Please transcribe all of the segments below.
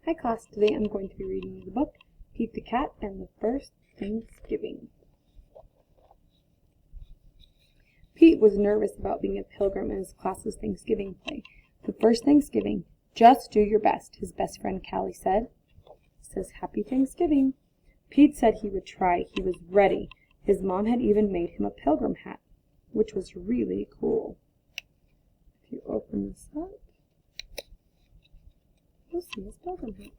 Hi class, today I'm going to be reading you the book, Pete the Cat and the First Thanksgiving. Pete was nervous about being a pilgrim in his class's Thanksgiving play. The first Thanksgiving, just do your best, his best friend Callie said. It says Happy Thanksgiving. Pete said he would try. He was ready. His mom had even made him a pilgrim hat, which was really cool. If you open this up, you'll see his pilgrim hat.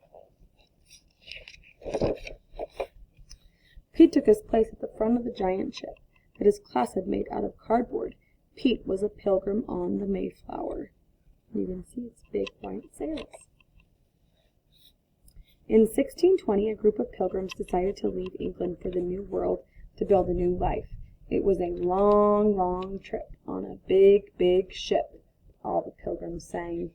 Pete took his place at the front of the giant ship that his class had made out of cardboard. Pete was a pilgrim on the Mayflower. You can see its big white sails. In 1620, a group of pilgrims decided to leave England for the New World to build a new life. It was a long, long trip on a big, big ship, all the pilgrims sang.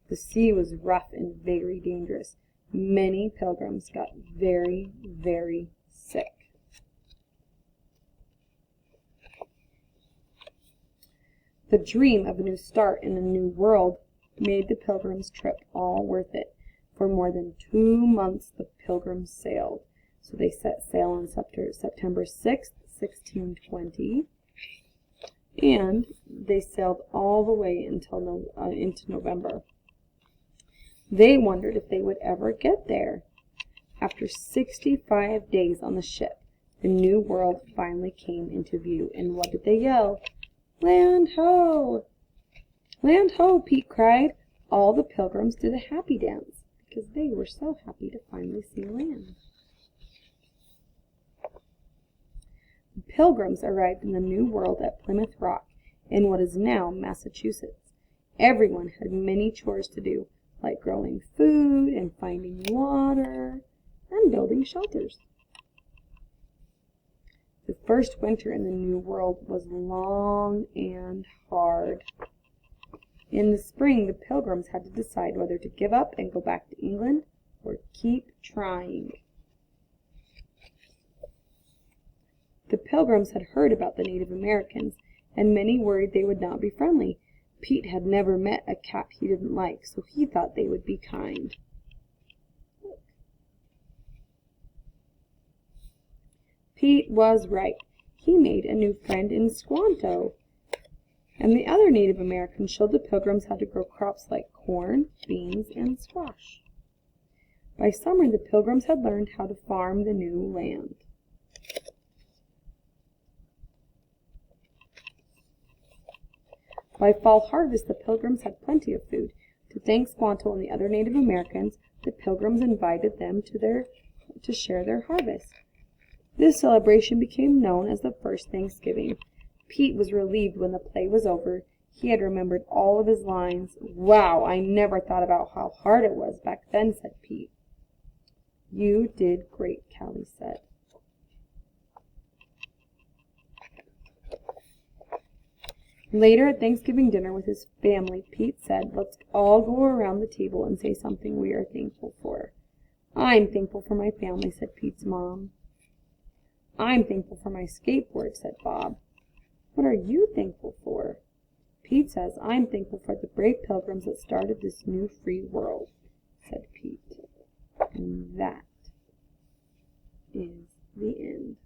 The sea was rough and very dangerous. Many pilgrims got very, very sick. The dream of a new start in a new world made the pilgrims' trip all worth it. For more than 2 months the pilgrims sailed. So they set sail on September 6th, 1620, and they sailed all the way until into November. They wondered if they would ever get there. After 65 days on the ship, the new world finally came into view. And what did they yell? Land ho! Land ho! Pete cried. All the pilgrims did a happy dance because they were so happy to finally see land. The pilgrims arrived in the new world at Plymouth Rock in what is now Massachusetts. Everyone had many chores to do, like growing food and finding water and building shelters. The first winter in the New World was long and hard. In the spring, the pilgrims had to decide whether to give up and go back to England or keep trying. The pilgrims had heard about the Native Americans, and many worried they would not be friendly. Pete had never met a cat he didn't like, so he thought they would be kind. Look. Pete was right. He made a new friend in Squanto. And the other Native Americans showed the pilgrims how to grow crops like corn, beans, and squash. By summer, the pilgrims had learned how to farm the new land. By fall harvest, the pilgrims had plenty of food. To thank Squanto and the other Native Americans, the pilgrims invited them to share their harvest. This celebration became known as the First Thanksgiving. Pete was relieved when the play was over. He had remembered all of his lines. Wow, I never thought about how hard it was back then, said Pete. You did great, Callie said. Later at Thanksgiving dinner with his family, Pete said, let's all go around the table and say something we are thankful for. I'm thankful for my family, said Pete's mom. I'm thankful for my skateboard, said Bob. What are you thankful for? Pete says, I'm thankful for the brave pilgrims that started this new free world, said Pete. And that is the end.